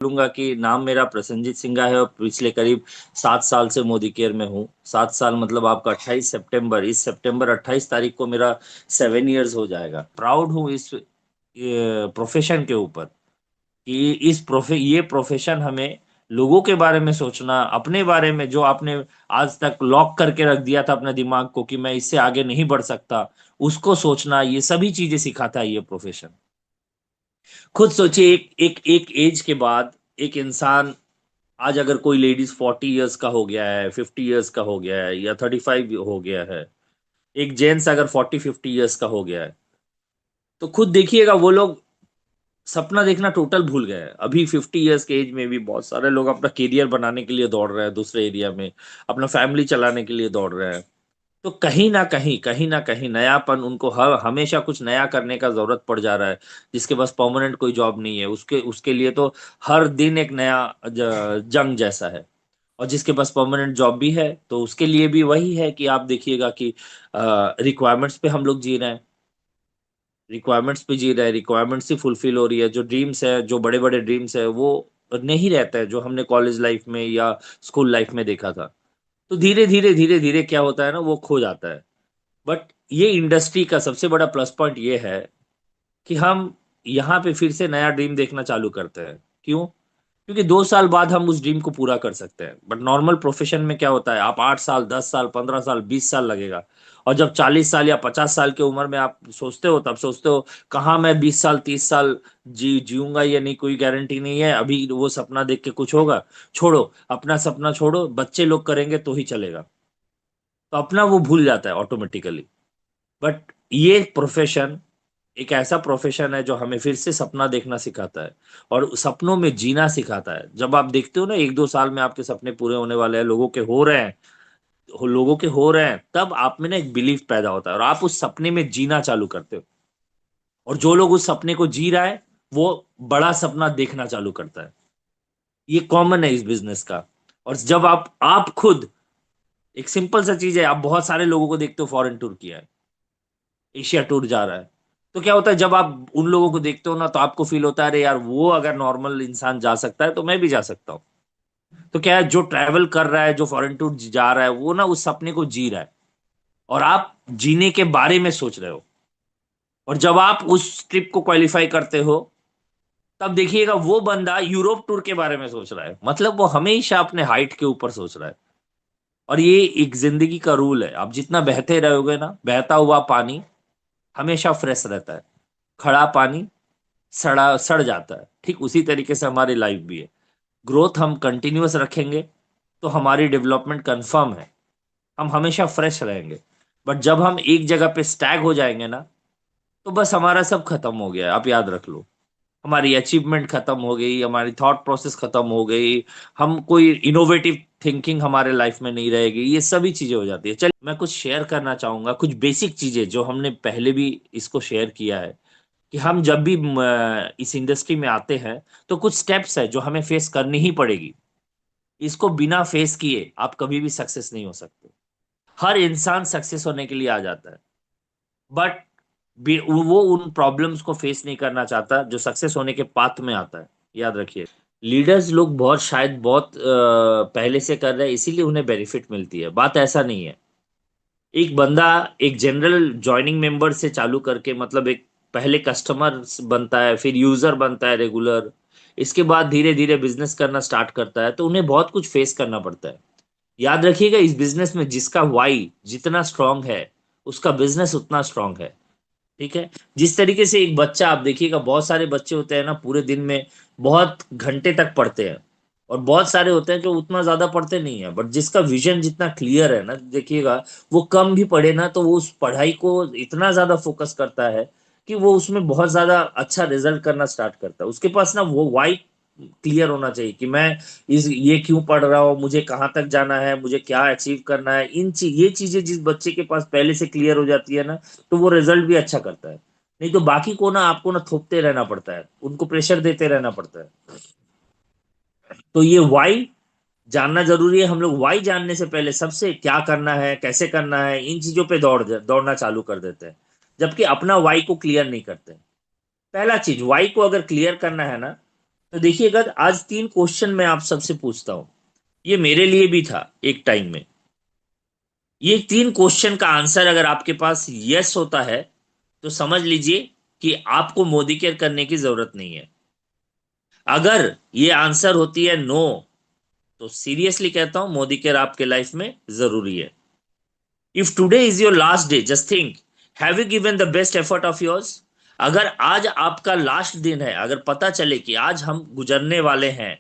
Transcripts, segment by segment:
बोलूंगा कि नाम मेरा प्रसन्नजीत सिंघा है और पिछले करीब 7 साल से मोदी केयर में हूँ। 7 साल मतलब आपका 28 सितंबर, इस सितंबर 28 तारीख को मेरा 7 इयर्स हो जाएगा। प्राउड हूँ इस प्रोफेशन के ऊपर कि ये प्रोफेशन हमें लोगों के बारे में सोचना, अपने बारे में जो आपने आज तक लॉक करके रख दिया था अपने दिमाग को कि मैं इससे आगे नहीं बढ़ सकता, उसको सोचना, ये सभी चीजें सिखाता है ये प्रोफेशन। खुद सोचिए, एक एक एक एज के बाद एक इंसान, आज अगर कोई लेडीज 40 इयर्स का हो गया है, 50 इयर्स का हो गया है, या 35 हो गया है, एक जेंट्स अगर 40-50 इयर्स का हो गया है, तो खुद देखिएगा वो लोग सपना देखना टोटल भूल गए हैं। अभी 50 इयर्स के एज में भी बहुत सारे लोग अपना करियर बनाने के लिए दौड़ रहे हैं, दूसरे एरिया में अपना फैमिली चलाने के लिए दौड़ रहे हैं। तो कहीं ना कहीं नयापन उनको हर हमेशा कुछ नया करने का जरूरत पड़ जा रहा है। जिसके पास परमानेंट कोई जॉब नहीं है, उसके उसके लिए तो हर दिन एक नया जंग जैसा है। और जिसके पास परमानेंट जॉब भी है तो उसके लिए भी वही है कि आप देखिएगा कि रिक्वायरमेंट्स पे हम लोग जी रहे हैं, रिक्वायरमेंट्स ही फुलफिल हो रही है। जो ड्रीम्स है, जो बड़े बड़े ड्रीम्स है, वो नहीं रहता है जो हमने कॉलेज लाइफ में या स्कूल लाइफ में देखा था। तो धीरे धीरे क्या होता है ना, वो खो जाता है। बट ये इंडस्ट्री का सबसे बड़ा प्लस पॉइंट ये है कि हम यहाँ पे फिर से नया ड्रीम देखना चालू करते हैं। क्यों? क्योंकि 2 साल बाद हम उस ड्रीम को पूरा कर सकते हैं। बट नॉर्मल प्रोफेशन में क्या होता है, आप 8 साल, 10 साल, 15 साल, 20 साल लगेगा। और जब 40 साल या 50 साल की उम्र में आप सोचते हो, तब सोचते हो कहाँ मैं 20 साल, 30 साल जीऊंगा, या नहीं, कोई गारंटी नहीं है, अभी वो सपना देख के कुछ होगा। छोड़ो, अपना सपना छोड़ो, बच्चे लोग करेंगे तो ही चलेगा। तो अपना वो भूल जाता है ऑटोमेटिकली। बट ये प्रोफेशन एक ऐसा प्रोफेशन है जो हमें फिर से सपना देखना सिखाता है और सपनों में जीना सिखाता है। जब आप देखते हो ना, 1-2 साल में आपके सपने पूरे होने वाले हैं, लोगों के हो रहे हैं, तब आप में ना एक बिलीफ पैदा होता है और आप उस सपने में जीना चालू करते हो। और जो लोग उस सपने को जी रहा है, वो बड़ा सपना देखना चालू करता है। ये कॉमन है इस बिजनेस का। और जब आप खुद, एक सिंपल सा चीज है, आप बहुत सारे लोगों को देखते हो फॉरेन टूर किया है, एशिया टूर जा रहा है। तो क्या होता है, जब आप उन लोगों को देखते हो ना, तो आपको फील होता है, अरे यार, वो अगर नॉर्मल इंसान जा सकता है तो मैं भी जा सकता हूँ। तो क्या है, जो ट्रैवल कर रहा है, जो फॉरेन टूर जा रहा है, वो ना उस सपने को जी रहा है और आप जीने के बारे में सोच रहे हो। और जब आप उस ट्रिप को क्वालिफाई करते हो, तब देखिएगा वो बंदा यूरोप टूर के बारे में सोच रहा है। मतलब वो हमेशा अपने हाइट के ऊपर सोच रहा है। और ये एक जिंदगी का रूल है, आप जितना बहते रहोगे ना, बहता हुआ पानी हमेशा फ्रेश रहता है। खड़ा पानी सड़ा सड़ जाता है। ठीक उसी तरीके से हमारी लाइफ भी है। ग्रोथ हम कंटिन्यूअस रखेंगे तो हमारी डेवलपमेंट कंफर्म है, हम हमेशा फ्रेश रहेंगे। बट जब हम एक जगह पे स्टैग हो जाएंगे ना, तो बस हमारा सब खत्म हो गया है। आप याद रख लो, हमारी अचीवमेंट खत्म हो गई, हमारी थॉट प्रोसेस खत्म हो गई, हम कोई इनोवेटिव थिंकिंग हमारे लाइफ में नहीं रहेगी, ये सभी चीजें हो जाती है। चलिए, मैं कुछ शेयर करना चाहूंगा, कुछ बेसिक चीजें जो हमने पहले भी इसको शेयर किया है कि हम जब भी इस इंडस्ट्री में आते हैं, तो कुछ स्टेप्स है जो हमें फेस करनी ही पड़ेगी। इसको बिना फेस किए आप कभी भी सक्सेस नहीं हो सकते। हर इंसान सक्सेस होने के लिए आ जाता है, बट वो उन प्रॉब्लम्स को फेस नहीं करना चाहता जो सक्सेस होने के पाथ में आता है। याद रखिए, लीडर्स लोग बहुत, शायद बहुत पहले से कर रहे हैं इसीलिए उन्हें बेनिफिट मिलती है, बात ऐसा नहीं है। एक बंदा एक जनरल ज्वाइनिंग मेंबर से चालू करके, मतलब एक पहले कस्टमर बनता है, फिर यूजर बनता है रेगुलर, इसके बाद धीरे धीरे बिजनेस करना स्टार्ट करता है, तो उन्हें बहुत कुछ फेस करना पड़ता है। याद रखिएगा, इस बिजनेस में जिसका वाई जितना स्ट्रांग है, उसका बिजनेस उतना स्ट्रांग है। ठीक है। जिस तरीके से एक बच्चा, आप देखिएगा, बहुत सारे बच्चे होते हैं ना, पूरे दिन में बहुत घंटे तक पढ़ते हैं, और बहुत सारे होते हैं जो उतना ज्यादा पढ़ते नहीं है, बट जिसका विजन जितना क्लियर है ना, देखिएगा, वो कम भी पढ़े ना तो वो उस पढ़ाई को इतना ज्यादा फोकस करता है कि वो उसमें बहुत ज्यादा अच्छा रिजल्ट करना स्टार्ट करता है। उसके पास ना वो वाई क्लियर होना चाहिए कि मैं इस ये क्यों पढ़ रहा हूँ, मुझे कहाँ तक जाना है, मुझे क्या अचीव करना है। ये चीजें जिस बच्चे के पास पहले से क्लियर हो जाती है ना, तो वो रिजल्ट भी अच्छा करता है। नहीं तो बाकी को ना, आपको ना थोपते रहना पड़ता है, उनको प्रेशर देते रहना पड़ता है। तो ये वाई जानना जरूरी है। हम लोग वाई जानने से पहले सबसे क्या करना है, कैसे करना है, इन चीजों पे दौड़ना चालू कर देते हैं, जबकि अपना वाई को क्लियर नहीं करते। पहला चीज, वाई को अगर क्लियर करना है ना, तो देखिएगा, आज 3 क्वेश्चन मैं आप सबसे पूछता हूं, ये मेरे लिए भी था एक टाइम में। ये 3 क्वेश्चन का आंसर अगर आपके पास यस होता है, तो समझ लीजिए कि आपको मोदी केयर करने की जरूरत नहीं है। अगर ये आंसर होती है नो, तो सीरियसली कहता हूं, मोदी केयर आपके लाइफ में जरूरी है। If today is your last day, just think, have you given the best effort of yours? अगर आज आपका लास्ट दिन है, अगर पता चले कि आज हम गुजरने वाले हैं,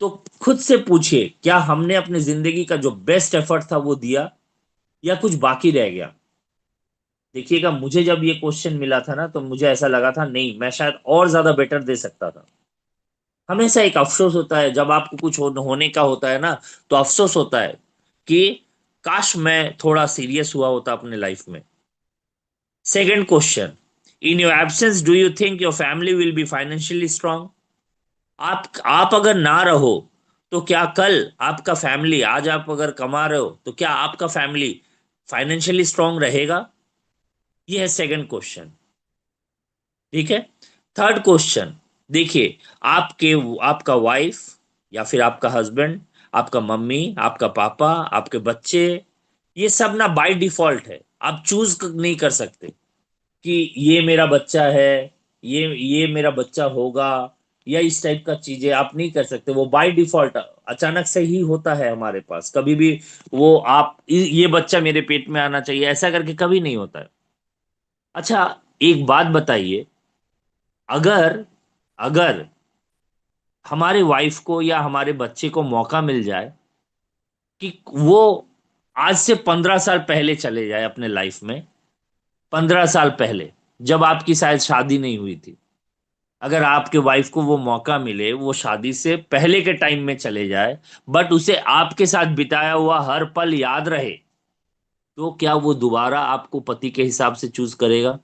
तो खुद से पूछिए, क्या हमने अपनी जिंदगी का जो बेस्ट एफर्ट था वो दिया, या कुछ बाकी रह गया? देखिएगा, मुझे जब ये क्वेश्चन मिला था ना, तो मुझे ऐसा लगा था, नहीं, मैं शायद और ज्यादा बेटर दे सकता था। हमेशा एक अफसोस होता है जब आपको कुछ होने का होता है ना, तो अफसोस होता है कि काश मैं थोड़ा सीरियस हुआ होता अपने लाइफ में। Second question, in your absence do you think your family will be financially strong? आप अगर ना रहो, तो क्या कल आपका फैमिली, आज आप अगर कमा रहे हो, तो क्या आपका फैमिली फाइनेंशियली स्ट्रांग रहेगा? ये है सेकंड क्वेश्चन। ठीक है। थर्ड क्वेश्चन, देखिए, आपके आपका वाइफ, या फिर आपका हस्बैंड, आपका मम्मी, आपका पापा, आपके बच्चे, ये सब ना बाय डिफॉल्ट है। आप चूज नहीं कर सकते कि ये मेरा बच्चा है, ये मेरा बच्चा होगा, या इस टाइप का चीजें आप नहीं कर सकते। वो बाय डिफॉल्ट अचानक से ही होता है हमारे पास, कभी भी वो आप ये बच्चा मेरे पेट में आना चाहिए ऐसा करके कभी नहीं होता है। अच्छा, एक बात बताइए, अगर अगर हमारे वाइफ को या हमारे बच्चे को मौका मिल जाए कि वो आज से 15 साल पहले चले जाए अपने लाइफ में, 15 साल पहले, जब आपकी शायद शादी नहीं हुई थी, अगर आपके वाइफ को वो मौका मिले, वो शादी से पहले के टाइम में चले जाए, बट उसे आपके साथ बिताया हुआ हर पल याद रहे, तो क्या वो दोबारा आपको पति के हिसाब से चूज करेगा?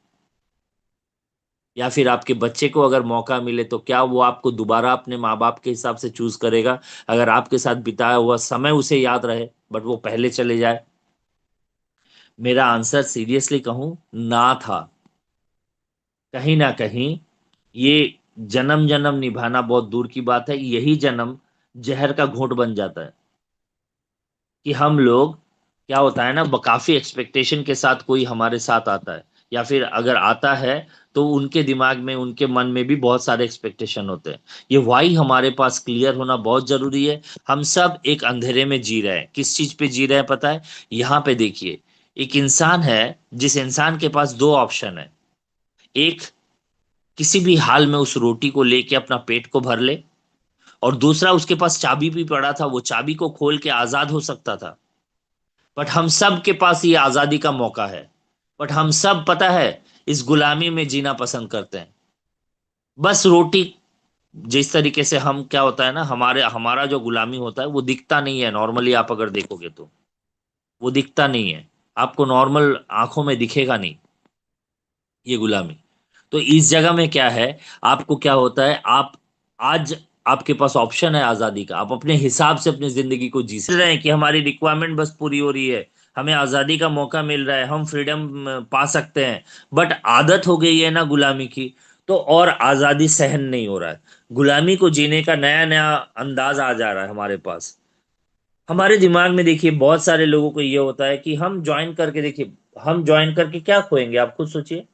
या फिर आपके बच्चे को अगर मौका मिले, तो क्या वो आपको दोबारा अपने माँ बाप के हिसाब से चूज करेगा, अगर आपके साथ बिताया हुआ समय उसे याद रहे, बट वो पहले चले जाए? मेरा आंसर सीरियसली कहूं, ना था। कहीं ना कहीं ये जन्म जन्म निभाना बहुत दूर की बात है, यही जन्म जहर का घूंट बन जाता है। कि हम लोग, क्या होता है ना, काफी एक्सपेक्टेशन के साथ कोई हमारे साथ आता है, या फिर अगर आता है, तो उनके दिमाग में, उनके मन में भी बहुत सारे एक्सपेक्टेशन होते हैं। ये वाई हमारे पास क्लियर होना बहुत जरूरी है। हम सब एक अंधेरे में जी रहे हैं। किस चीज पे जी रहे हैं पता है? यहाँ पे देखिए, एक इंसान है, जिस इंसान के पास 2 ऑप्शन है। एक, किसी भी हाल में उस रोटी को लेके अपना पेट को भर ले, और दूसरा, उसके पास चाबी भी पड़ा था, वो चाबी को खोल के आजाद हो सकता था। बट हम सब के पास ये आजादी का मौका है, बट हम सब, पता है, इस गुलामी में जीना पसंद करते हैं। बस रोटी, जिस तरीके से हम, क्या होता है ना, हमारे हमारा जो गुलामी होता है वो दिखता नहीं है नॉर्मली, आप अगर देखोगे तो वो दिखता नहीं है। आपको नॉर्मल आंखों में दिखेगा नहीं ये गुलामी। तो इस जगह में क्या है, आपको क्या होता है, आप आज, आपके पास ऑप्शन है आजादी का, आप अपने हिसाब से अपनी जिंदगी को जी रहे हैं कि हमारी रिक्वायरमेंट बस पूरी हो रही है, हमें आजादी का मौका मिल रहा है, हम फ्रीडम पा सकते हैं। बट आदत हो गई है ना गुलामी की, तो और आजादी सहन नहीं हो रहा है। गुलामी को जीने का नया नया अंदाज आ जा रहा है हमारे पास। हमारे दिमाग में देखिए, बहुत सारे लोगों को ये होता है कि हम ज्वाइन करके देखिए, हम ज्वाइन करके क्या खोएंगे, आप खुद सोचिए।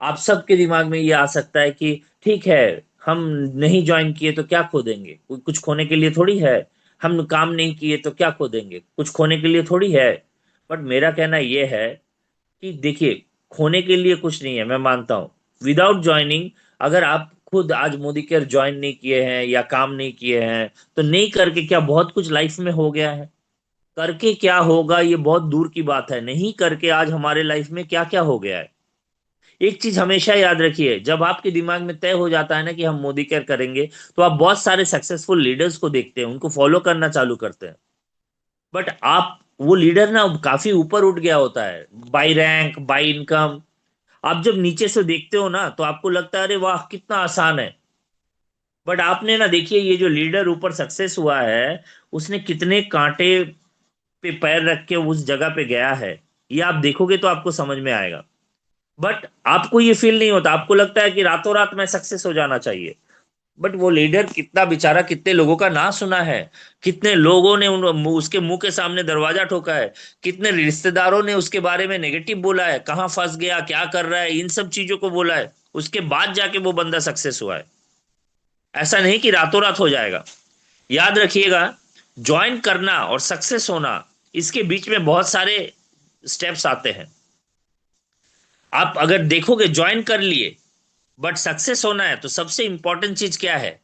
आप सबके दिमाग में ये आ सकता है कि ठीक है, हम नहीं ज्वाइन किए तो क्या खो देंगे, कुछ खोने के लिए थोड़ी है। हम काम नहीं किए तो क्या खो देंगे, कुछ खोने के लिए थोड़ी है। बट मेरा कहना ये है कि देखिए, खोने के लिए कुछ नहीं है, मैं मानता हूं। विदाउट ज्वाइनिंग, अगर आप खुद आज मोदी केयर ज्वाइन नहीं किए हैं या काम नहीं किए हैं, तो नहीं करके क्या बहुत कुछ लाइफ में हो गया है? करके क्या होगा, ये बहुत दूर की बात है। नहीं करके आज हमारे लाइफ में क्या क्या हो गया है। एक चीज हमेशा याद रखिए, जब आपके दिमाग में तय हो जाता है ना कि हम मोदी केयर करेंगे, तो आप बहुत सारे सक्सेसफुल लीडर्स को देखते हैं, उनको फॉलो करना चालू करते हैं। बट आप, वो लीडर ना काफी ऊपर उठ गया होता है, बाई रैंक, बाई इनकम। आप जब नीचे से देखते हो ना, तो आपको लगता है अरे वाह कितना आसान है। बट आपने ना, देखिए, ये जो लीडर ऊपर सक्सेस हुआ है, उसने कितने कांटे पे पैर रख के उस जगह पे गया है, ये आप देखोगे तो आपको समझ में आएगा। बट आपको ये फील नहीं होता, आपको लगता है कि रातों रात में सक्सेस हो जाना चाहिए। बट वो लीडर कितना बेचारा, कितने लोगों का ना सुना है, कितने लोगों ने उसके मुंह के सामने दरवाजा ठोका है, कितने रिश्तेदारों ने उसके बारे में नेगेटिव बोला है, कहाँ फंस गया, क्या कर रहा है, इन सब चीजों को बोला है, उसके बाद जाके वो बंदा सक्सेस हुआ है। ऐसा नहीं कि रातों रात हो जाएगा। याद रखिएगा, ज्वाइन करना और सक्सेस होना, इसके बीच में बहुत सारे स्टेप्स आते हैं। आप अगर देखोगे ज्वाइन कर लिए, बट सक्सेस होना है तो सबसे इंपॉर्टेंट चीज क्या है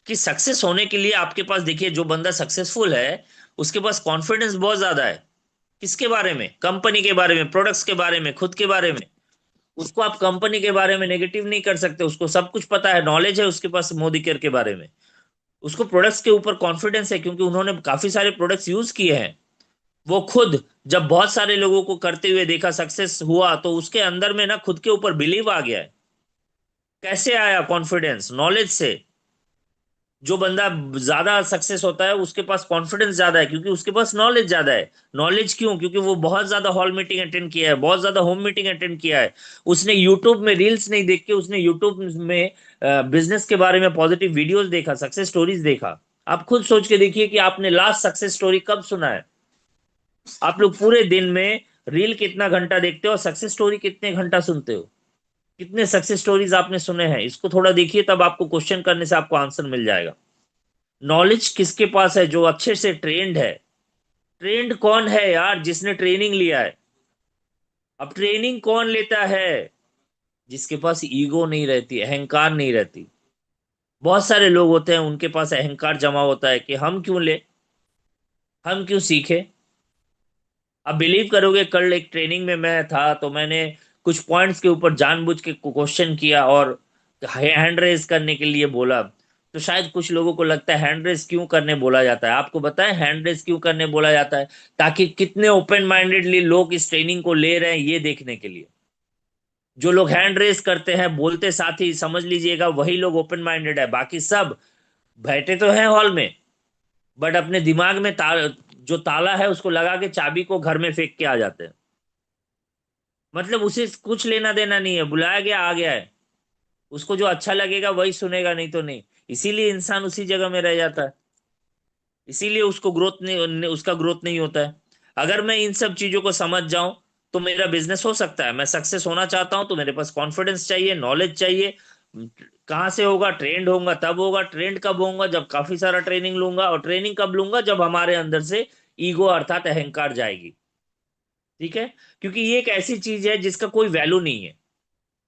कि सक्सेस होने के लिए आपके पास, देखिए जो बंदा सक्सेसफुल है उसके पास कॉन्फिडेंस बहुत ज्यादा है। किसके बारे में? कंपनी के बारे में, प्रोडक्ट्स के बारे में, खुद के बारे में। उसको आप कंपनी के बारे में नेगेटिव नहीं कर सकते, उसको सब कुछ पता है, नॉलेज है उसके पास मोदी केयर के बारे में। उसको प्रोडक्ट्स के ऊपर कॉन्फिडेंस है क्योंकि उन्होंने काफी सारे प्रोडक्ट्स यूज किए हैं। वो खुद जब बहुत सारे लोगों को करते हुए देखा, सक्सेस हुआ, तो उसके अंदर में ना खुद के ऊपर बिलीव आ गया है। कैसे आया कॉन्फिडेंस? नॉलेज से। जो बंदा ज्यादा सक्सेस होता है उसके पास कॉन्फिडेंस ज्यादा है क्योंकि उसके पास नॉलेज ज्यादा है। नॉलेज क्यों? क्योंकि वो बहुत ज्यादा हॉल मीटिंग अटेंड किया है, बहुत ज्यादा होम मीटिंग अटेंड किया है। उसने यूट्यूब में रील्स नहीं देख के, उसने यूट्यूब में बिजनेस के बारे में पॉजिटिव वीडियोस देखा, सक्सेस स्टोरीज देखा। आप खुद सोच के देखिए कि आपने लास्ट सक्सेस स्टोरी कब सुना है। आप लोग पूरे दिन में रील कितना घंटा देखते हो और सक्सेस स्टोरी कितने घंटा सुनते हो? कितने सक्सेस स्टोरीज आपने सुने हैं? इसको थोड़ा देखिए, तब आपको क्वेश्चन करने से आपको आंसर मिल जाएगा। नॉलेज किसके पास है? जो अच्छे से ट्रेंड है। ट्रेंड कौन है यार? जिसने ट्रेनिंग लिया है। अब ट्रेनिंग कौन लेता है? जिसके पास ईगो नहीं रहती, अहंकार नहीं रहती। बहुत सारे लोग होते हैं उनके पास अहंकार जमा होता है कि हम क्यों ले, हम क्यों सीखे। अब बिलीव करोगे, कल एक ट्रेनिंग में मैं था तो मैंने कुछ पॉइंट्स के ऊपर जानबूझ के क्वेश्चन किया और हैंड रेज करने के लिए बोला। तो शायद कुछ लोगों को लगता है हैंड रेज क्यों करने बोला जाता है। आपको बताएं हैंड रेज क्यों करने बोला जाता है? ताकि कितने ओपन माइंडेडली लोग इस ट्रेनिंग को ले रहे हैं ये देखने के लिए। जो लोग हैंड रेज करते हैं, बोलते साथ ही, समझ लीजिएगा वही लोग ओपन माइंडेड है। बाकी सब बैठे तो हैं हॉल में, बट अपने दिमाग में जो ताला है उसको लगा के चाबी को घर में फेंक के आ जाते हैं। मतलब उसे कुछ लेना देना नहीं है, बुलाया गया आ गया है। उसको जो अच्छा लगेगा वही सुनेगा, नहीं तो नहीं। इसीलिए इंसान उसी जगह में रह जाता है। इसीलिए उसको ग्रोथ नहीं, उसका ग्रोथ नहीं होता है। अगर मैं इन सब चीजों को समझ जाऊं तो मेरा बिजनेस हो सकता है। मैं सक्सेस होना चाहता हूं तो मेरे पास कॉन्फिडेंस चाहिए, नॉलेज चाहिए। कहाँ से होगा? ट्रेंड होगा तब होगा। ट्रेंड कब होगा? जब काफी सारा ट्रेनिंग लूंगा। और ट्रेनिंग कब लूंगा? जब हमारे अंदर से ईगो अर्थात अहंकार जाएगी। ठीक है? क्योंकि ये एक ऐसी चीज है जिसका कोई वैल्यू नहीं है।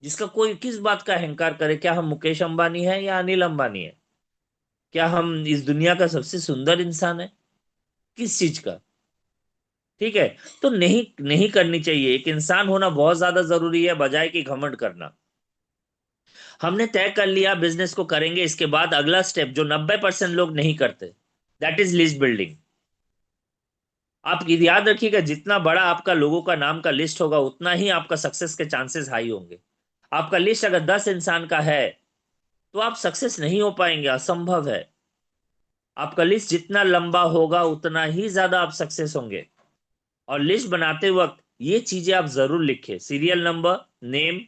जिसका कोई किस बात का अहंकार करे? क्या हम मुकेश अंबानी है या अनिल अंबानी है? क्या हम इस दुनिया का सबसे सुंदर इंसान है? किस चीज का? ठीक है? तो नहीं, नहीं करनी चाहिए। एक इंसान होना बहुत ज्यादा जरूरी है बजाय कि घमंड करना। हमने तय कर लिया बिजनेस को करेंगे, इसके बाद अगला स्टेप जो 90% लोग नहीं करते, दैट इज लिस्ट बिल्डिंग। आप ये याद रखिएगा, जितना बड़ा आपका लोगों का नाम का लिस्ट होगा उतना ही आपका सक्सेस के चांसेस हाई होंगे। आपका लिस्ट अगर 10 इंसान का है तो आप सक्सेस नहीं हो पाएंगे, असंभव है। आपका लिस्ट जितना लंबा होगा उतना ही ज्यादा आप सक्सेस होंगे। और लिस्ट बनाते वक्त ये चीजें आप जरूर लिखें: serial number, name,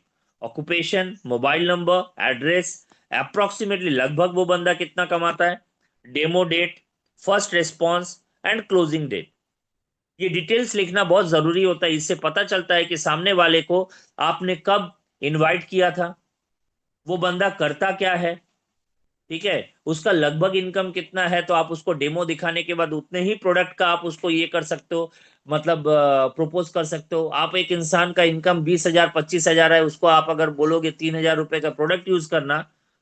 occupation, mobile number, address, approximately लगभग वो बंदा कितना कमाता है, demo date, first response and closing date. ये डिटेल्स लिखना बहुत जरूरी होता है। इससे पता चलता है कि सामने वाले को आपने कब इनवाइट किया था, वो बंदा करता क्या है। ठीक है? उसका लगभग इनकम कितना है, तो आप उसको डेमो दिखाने के बाद उतने ही प्रोडक्ट का आप उसको ये कर सकते हो, मतलब प्रपोज कर सकते हो। आप एक इंसान का इनकम 20,000 25,000 है, उसको आप अगर बोलोगे 3,000 रुपए का प्रोडक्ट यूज करना,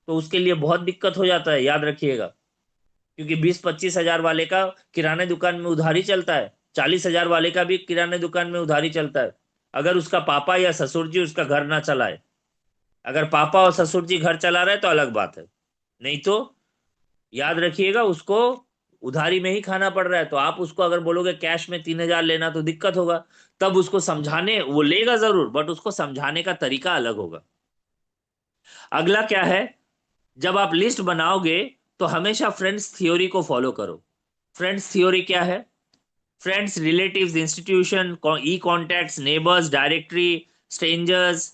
तो उसके लिए बहुत दिक्कत हो जाता है, याद रखिएगा। क्योंकि 20-25 हजार वाले का किराने दुकान में उधारी चलता है, 40,000 वाले का भी किराने दुकान में उधारी चलता है। अगर उसका पापा या ससुर जी उसका घर ना चलाए। अगर पापा और ससुर जी घर चला रहे तो अलग बात है, नहीं तो याद रखिएगा उसको उधारी में ही खाना पड़ रहा है। तो आप उसको अगर बोलोगे कैश में 3,000 लेना तो दिक्कत होगा। तब उसको समझाने, वो लेगा जरूर बट उसको समझाने का तरीका अलग होगा। अगला क्या है? जब आप लिस्ट बनाओगे तो हमेशा फ्रेंड्स थ्योरी को फॉलो करो। फ्रेंड्स थ्योरी क्या है? फ्रेंड्स, रिलेटिव्स, इंस्टीट्यूशन, ई कॉन्टैक्ट्स, नेबर्स, डायरेक्टरी, स्ट्रेंजर्स,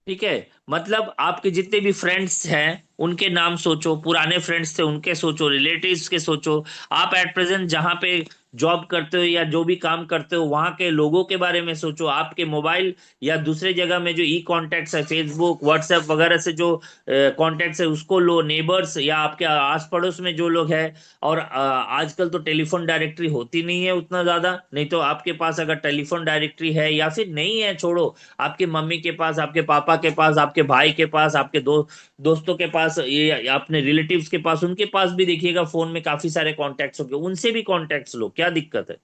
ठीक है। मतलब आपके जितने भी फ्रेंड्स हैं उनके नाम सोचो, पुराने फ्रेंड्स थे उनके सोचो, रिलेटिव्स के सोचो। आप एट प्रेजेंट जहाँ पे जॉब करते हो या जो भी काम करते हो वहाँ के लोगों के बारे में सोचो। आपके मोबाइल या दूसरे जगह में जो ई कॉन्टैक्ट्स है, फेसबुक व्हाट्सएप वगैरह से जो कॉन्टैक्ट्स है उसको लो, नेबर्स या आपके आस पड़ोस में जो लोग हैं। और आजकल तो टेलीफोन डायरेक्टरी होती नहीं है उतना ज्यादा, नहीं तो आपके पास अगर टेलीफोन डायरेक्टरी है या फिर नहीं है छोड़ो, आपकी मम्मी के पास, आपके पापा के पास, आपके भाई के पास, आपके दोस्तों के पास, ये अपने रिलेटिव्स के पास, उनके पास भी देखिएगा फोन में काफी सारे कॉन्टैक्ट्स होंगे, उनसे भी कॉन्टैक्ट्स लो, क्या दिक्कत है।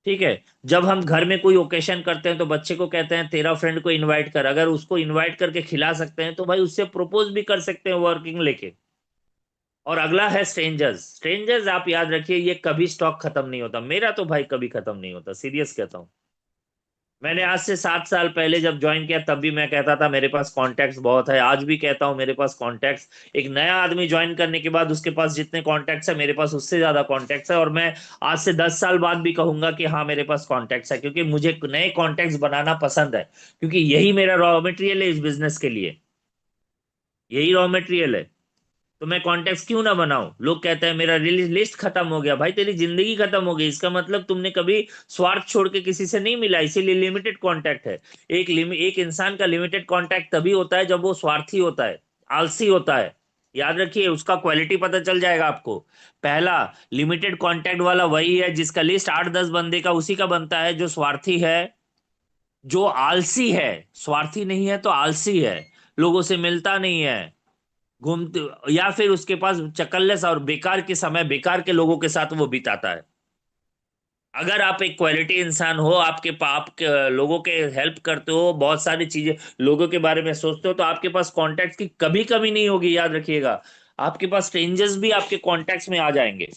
ठीक है। जब हम घर में कोई ओकेशन करते हैं तो बच्चे को कहते हैं तेरा फ्रेंड को इनवाइट कर, अगर उसको इनवाइट करके खिला सकते हैं तो भाई उससे प्रपोज भी कर सकते हैं वर्किंग लेके। और अगला है स्ट्रेंजर्स। स्ट्रेंजर्स आप याद रखिए, ये कभी स्टॉक खत्म नहीं होता, मेरा तो भाई कभी खत्म नहीं होता, सीरियस कहता हूँ। मैंने आज से 7 साल पहले जब ज्वाइन किया तब भी मैं कहता था मेरे पास कॉन्टैक्ट्स बहुत है, आज भी कहता हूँ मेरे पास कॉन्टैक्ट्स। एक नया आदमी ज्वाइन करने के बाद उसके पास जितने कॉन्टैक्ट्स है मेरे पास उससे ज्यादा कॉन्टैक्ट्स है, और मैं आज से 10 साल बाद भी कहूंगा कि हाँ मेरे पास कॉन्टैक्ट्स है, क्योंकि मुझे नए कॉन्टैक्ट्स बनाना पसंद है, क्योंकि यही मेरा रॉ मटेरियल है इस बिजनेस के लिए, यही रॉ मटेरियल है। तो मैं कॉन्टेक्ट क्यों ना बनाऊं। लोग कहते हैं मेरा लिस्ट खत्म हो गया, भाई तेरी जिंदगी खत्म हो गई, इसका मतलब तुमने कभी स्वार्थ छोड़ के किसी से नहीं मिला, इसीलिए लिमिटेड कांटेक्ट है। एक इंसान का लिमिटेड कांटेक्ट तभी होता है जब वो स्वार्थी होता है, आलसी होता है। याद रखिए, उसका क्वालिटी पता चल जाएगा आपको। पहला लिमिटेड कांटेक्ट वाला वही है जिसका लिस्ट 8-10 बंदे का उसी का बनता है, जो स्वार्थी है, जो आलसी है। स्वार्थी नहीं है तो आलसी है, लोगों से मिलता नहीं है, घूमते, या फिर उसके पास चकल्लस और बेकार के समय बेकार के लोगों के साथ वो बिताता है। अगर आप एक क्वालिटी इंसान हो, आप लोगों के हेल्प करते हो, बहुत सारी चीजें लोगों के बारे में सोचते हो, तो आपके पास कॉन्टैक्ट्स की कभी कमी नहीं होगी, याद रखिएगा। आपके पास स्ट्रेंजर्स भी आपके कॉन्टैक्ट्स में आ जाएंगे।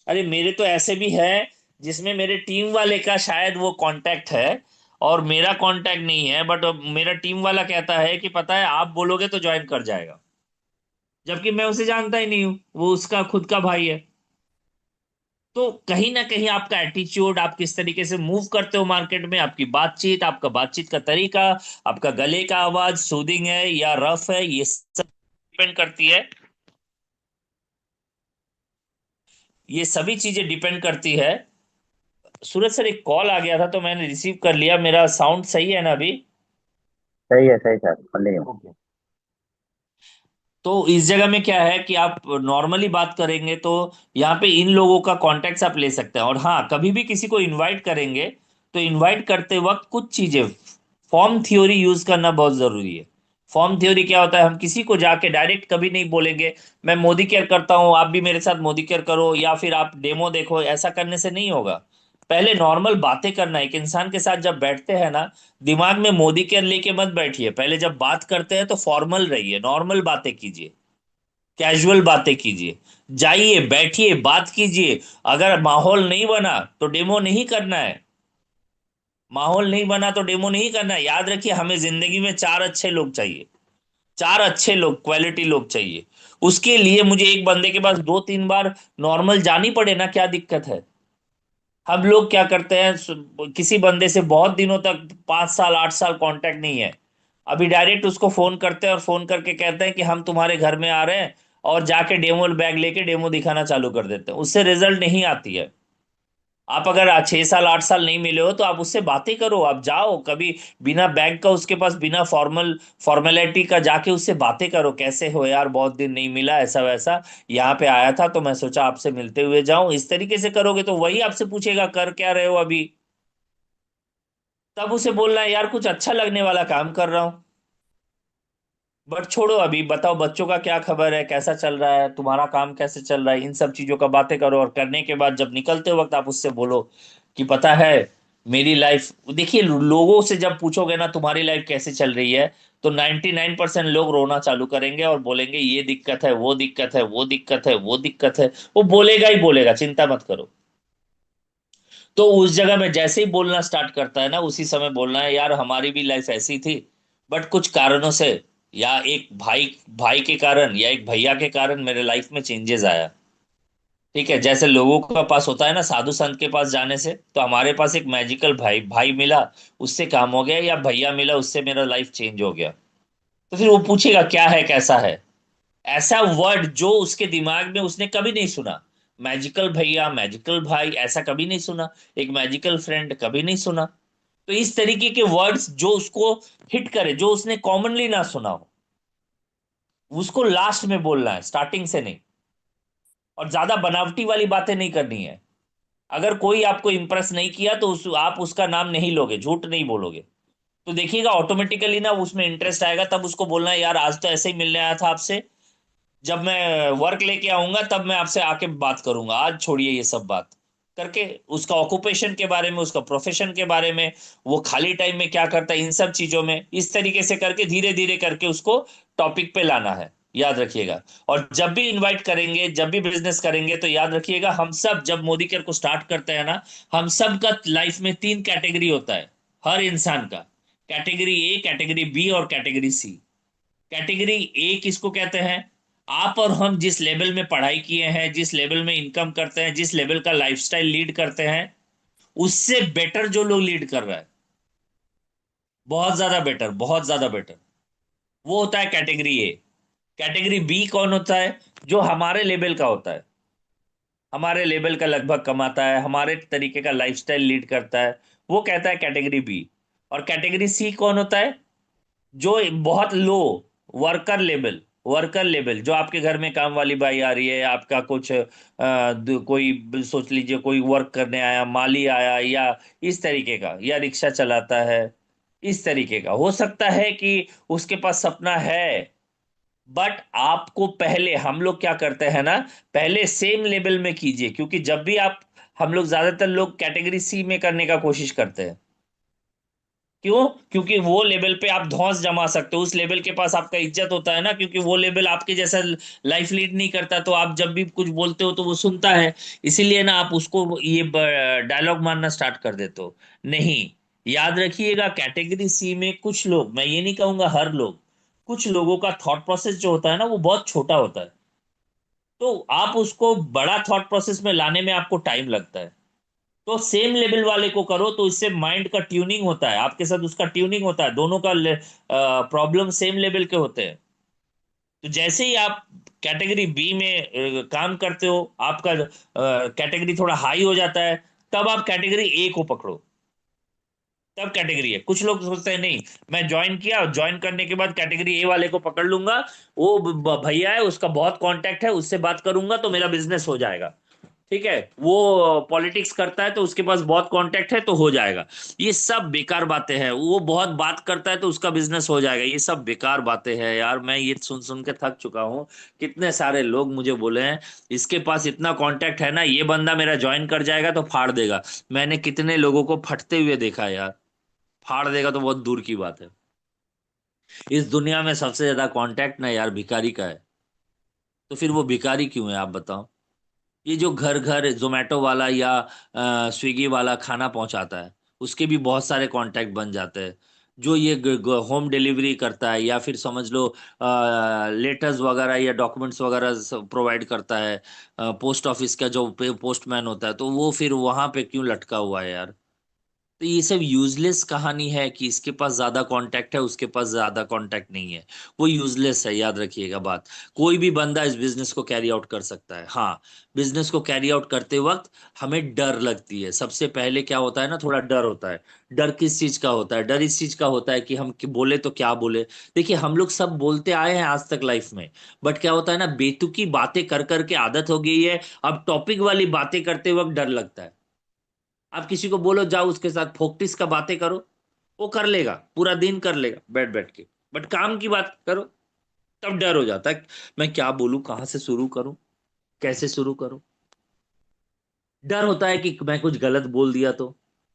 अरे मेरे तो ऐसे भी है जिसमें मेरे टीम वाले का शायद वो कांटेक्ट है और मेरा कांटेक्ट नहीं है, बट मेरा टीम वाला कहता है कि पता है आप बोलोगे तो ज्वाइन कर जाएगा, जबकि मैं उसे जानता ही नहीं हूँ, वो उसका खुद का भाई है। तो कहीं ना कहीं आपका एटीट्यूड, आप किस तरीके से मूव करते हो मार्केट में, आपकी बातचीत, आपका बातचीत का तरीका, आपका गले का आवाज सूदिंग है या रफ है, ये सब डिपेंड करती है। ये सभी चीजें डिपेंड करती है। सूरज सर, एक कॉल आ गया था तो मैंने रिसीव कर लिया, मेरा साउंड सही है ना अभी? सही सर, कंटिन्यू। ओके। तो इस जगह में क्या है कि आप नॉर्मली बात करेंगे तो यहाँ पे इन लोगों का कॉन्टेक्ट आप ले सकते हैं। और हाँ, कभी भी किसी को इनवाइट करेंगे तो इनवाइट करते वक्त कुछ चीजें, फॉर्म थ्योरी यूज करना बहुत जरूरी है। फॉर्म थ्योरी क्या होता है, हम किसी को जाके डायरेक्ट कभी नहीं बोलेंगे मैं मोदी केयर करता हूँ आप भी मेरे साथ मोदी केयर करो, या फिर आप डेमो देखो, ऐसा करने से नहीं होगा। पहले नॉर्मल बातें करना, एक इंसान के साथ जब बैठते हैं ना, दिमाग में मोदी केयर लेके मत बैठिए, पहले जब बात करते हैं तो फॉर्मल रहिए, नॉर्मल बातें कीजिए, कैजुअल बातें कीजिए, जाइए बैठिए बात कीजिए। अगर माहौल नहीं बना तो डेमो नहीं करना है, माहौल नहीं बना तो डेमो नहीं करना है। याद रखिए, हमें जिंदगी में चार अच्छे लोग चाहिए, चार अच्छे लोग, क्वालिटी लोग चाहिए। उसके लिए मुझे एक बंदे के पास 2-3 बार नॉर्मल जानी पड़े ना, क्या दिक्कत है। हम लोग क्या करते हैं, किसी बंदे से बहुत दिनों तक 5 साल 8 साल कांटेक्ट नहीं है, अभी डायरेक्ट उसको फोन करते हैं और फोन करके कहते हैं कि हम तुम्हारे घर में आ रहे हैं, और जाके डेमो बैग लेके डेमो दिखाना चालू कर देते हैं, उससे रिजल्ट नहीं आती है। आप अगर 6 साल 8 साल नहीं मिले हो तो आप उससे बातें करो, आप जाओ कभी बिना बैग का उसके पास, बिना फॉर्मेलिटी का जाके उससे बातें करो, कैसे हो यार, बहुत दिन नहीं मिला, ऐसा वैसा, यहाँ पे आया था तो मैं सोचा आपसे मिलते हुए जाऊं। इस तरीके से करोगे तो वही आपसे पूछेगा कर क्या रहे हो अभी, तब उसे बोलना है यार कुछ अच्छा लगने वाला काम कर रहा हूँ। बट छोड़ो, अभी बताओ बच्चों का क्या खबर है, कैसा चल रहा है, तुम्हारा काम कैसे चल रहा है, इन सब चीजों का बातें करो। और करने के बाद जब निकलते वक्त आप उससे बोलो कि पता है मेरी लाइफ, देखिए लोगों से जब पूछोगे ना तुम्हारी लाइफ कैसे चल रही है, तो 99% लोग रोना चालू करेंगे और बोलेंगे ये दिक्कत है, वो दिक्कत है, वो दिक्कत है, वो दिक्कत है। वो बोलेगा ही बोलेगा, चिंता मत करो। तो उस जगह में जैसे ही बोलना स्टार्ट करता है ना, उसी समय बोलना है यार हमारी भी लाइफ ऐसी थी, बट कुछ कारणों से, या एक भाई भाई के कारण या एक भैया के कारण मेरे लाइफ में चेंजेस आया। ठीक है, जैसे लोगों के पास होता है ना साधु संत के पास जाने से, तो हमारे पास एक मैजिकल भाई भाई मिला, उससे काम हो गया, या भैया मिला उससे मेरा लाइफ चेंज हो गया। तो फिर वो पूछेगा क्या है कैसा है, ऐसा वर्ड जो उसके दिमाग में उसने कभी नहीं सुना। मैजिकल भैया, मैजिकल भाई, ऐसा कभी नहीं सुना। एक मैजिकल फ्रेंड कभी नहीं सुना। तो इस तरीके के वर्ड्स जो उसको हिट करे, जो उसने कॉमनली ना सुना हो, उसको लास्ट में बोलना है, स्टार्टिंग से नहीं। और ज्यादा बनावटी वाली बातें नहीं करनी है। अगर कोई आपको इंप्रेस नहीं किया तो आप उसका नाम नहीं लोगे, झूठ नहीं बोलोगे। तो देखिएगा ऑटोमेटिकली ना उसमें इंटरेस्ट आएगा, तब उसको बोलना है यार आज तो ऐसे ही मिलने आया था आपसे, जब मैं वर्क लेके आऊंगा तब मैं आपसे आके बात करूंगा, आज छोड़िए ये सब बात करके। उसका ऑक्यूपेशन के बारे में, उसका प्रोफेशन के बारे में, वो खाली टाइम में क्या करता है, इन सब चीजों में इस तरीके से करके धीरे धीरे करके उसको टॉपिक पे लाना है। याद रखिएगा। और जब भी इनवाइट करेंगे, जब भी बिजनेस करेंगे, तो याद रखिएगा हम सब जब मोदी केयर को स्टार्ट करते हैं ना, हम सब का लाइफ में 3 कैटेगरी होता है, हर इंसान का। कैटेगरी ए, कैटेगरी बी और कैटेगरी सी। कैटेगरी ए किसको कहते हैं? आप और हम जिस लेवल में पढ़ाई किए हैं, जिस लेवल में इनकम करते हैं, जिस लेवल का लाइफस्टाइल लीड करते हैं, उससे बेटर जो लोग लीड कर रहा है, बहुत ज्यादा बेटर, बहुत ज्यादा बेटर, वो होता है कैटेगरी ए। कैटेगरी बी कौन होता है? जो हमारे लेवल का होता है, हमारे लेवल का लगभग कमाता है, हमारे तरीके का लाइफस्टाइल लीड करता है, वो कहता है कैटेगरी बी। और कैटेगरी सी कौन होता है? जो बहुत लो, वर्कर लेवल, वर्कर लेवल, जो आपके घर में काम वाली बाई आ रही है, आपका कुछ कोई सोच लीजिए कोई वर्क करने आया, माली आया, या इस तरीके का, या रिक्शा चलाता है, इस तरीके का हो सकता है कि उसके पास सपना है। बट आपको पहले, हम लोग क्या करते हैं ना, पहले सेम लेवल में कीजिए, क्योंकि जब भी आप, हम लोग ज्यादातर लोग कैटेगरी सी में करने का कोशिश करते हैं। क्यों? क्योंकि वो लेवल पे आप धौंस जमा सकते हो, उस लेवल के पास आपका इज्जत होता है ना, क्योंकि वो लेवल आपके जैसा लाइफ लीड नहीं करता, तो आप जब भी कुछ बोलते हो तो वो सुनता है। इसीलिए ना आप उसको ये डायलॉग मारना स्टार्ट कर देते हो। नहीं, याद रखिएगा कैटेगरी सी में कुछ लोग, मैं ये नहीं कहूंगा हर लोग, कुछ लोगों का थॉट प्रोसेस जो होता है ना वो बहुत छोटा होता है। तो आप उसको बड़ा थॉट प्रोसेस में लाने में आपको टाइम लगता है। तो सेम लेवल वाले को करो, तो इससे माइंड का ट्यूनिंग होता है, आपके साथ उसका ट्यूनिंग होता है, दोनों का प्रॉब्लम सेम लेवल के होते हैं। तो जैसे ही आप कैटेगरी बी में काम करते हो, आपका कैटेगरी थोड़ा हाई हो जाता है, तब आप कैटेगरी ए को पकड़ो। तब कैटेगरी है, कुछ लोग सोचते हैं नहीं, मैं ज्वाइन किया, ज्वाइन करने के बाद कैटेगरी ए वाले को पकड़ लूंगा, वो भैया है, उसका बहुत कांटेक्ट है, उससे बात करूंगा तो मेरा बिजनेस हो जाएगा। ठीक है, वो पॉलिटिक्स करता है तो उसके पास बहुत कांटेक्ट है तो हो जाएगा। ये सब बेकार बातें हैं। वो बहुत बात करता है तो उसका बिजनेस हो जाएगा, ये सब बेकार बातें हैं यार। मैं ये सुन सुन के थक चुका हूँ। कितने सारे लोग मुझे बोले हैं इसके पास इतना कांटेक्ट है ना, ये बंदा मेरा ज्वाइन कर जाएगा तो फाड़ देगा। मैंने कितने लोगों को फटते हुए देखा है यार। फाड़ देगा तो बहुत दूर की बात है। इस दुनिया में सबसे ज्यादा कांटेक्ट ना यार भिखारी का है। तो फिर वो भिखारी क्यों है आप बताओ? ये जो घर घर जोमेटो वाला या स्विगी वाला खाना पहुंचाता है, उसके भी बहुत सारे कांटेक्ट बन जाते हैं। जो ये होम डिलीवरी करता है, या फिर समझ लो लेटर्स वगैरह या डॉक्यूमेंट्स वगैरह प्रोवाइड करता है, पोस्ट ऑफिस का जो पोस्टमैन होता है, तो वो फिर वहां पे क्यों लटका हुआ है यार? तो ये सब यूजलेस कहानी है कि इसके पास ज्यादा कांटेक्ट है, उसके पास ज्यादा कांटेक्ट नहीं है। वो यूजलेस है, याद रखिएगा बात। कोई भी बंदा इस बिजनेस को कैरी आउट कर सकता है। हाँ, बिजनेस को कैरी आउट करते वक्त हमें डर लगती है। सबसे पहले क्या होता है ना, थोड़ा डर होता है। डर किस चीज का होता है? डर इस चीज का होता है कि हम बोले तो क्या बोले। देखिए, हम लोग सब बोलते आए हैं आज तक लाइफ में, बट क्या होता है ना, बेतुकी बातें कर करके आदत हो गई है। अब टॉपिक वाली बातें करते वक्त डर लगता है। आप किसी को बोलो जाओ उसके साथ फोकटिस का बातें करो, वो कर लेगा, पूरा दिन कर लेगा बैठ बैठ के। बट काम की बात करो, तब डर हो जाता है। मैं क्या बोलूं, कहाँ से शुरू करूं, कैसे शुरू करूं? डर होता है कि मैं कुछ गलत बोल दिया तो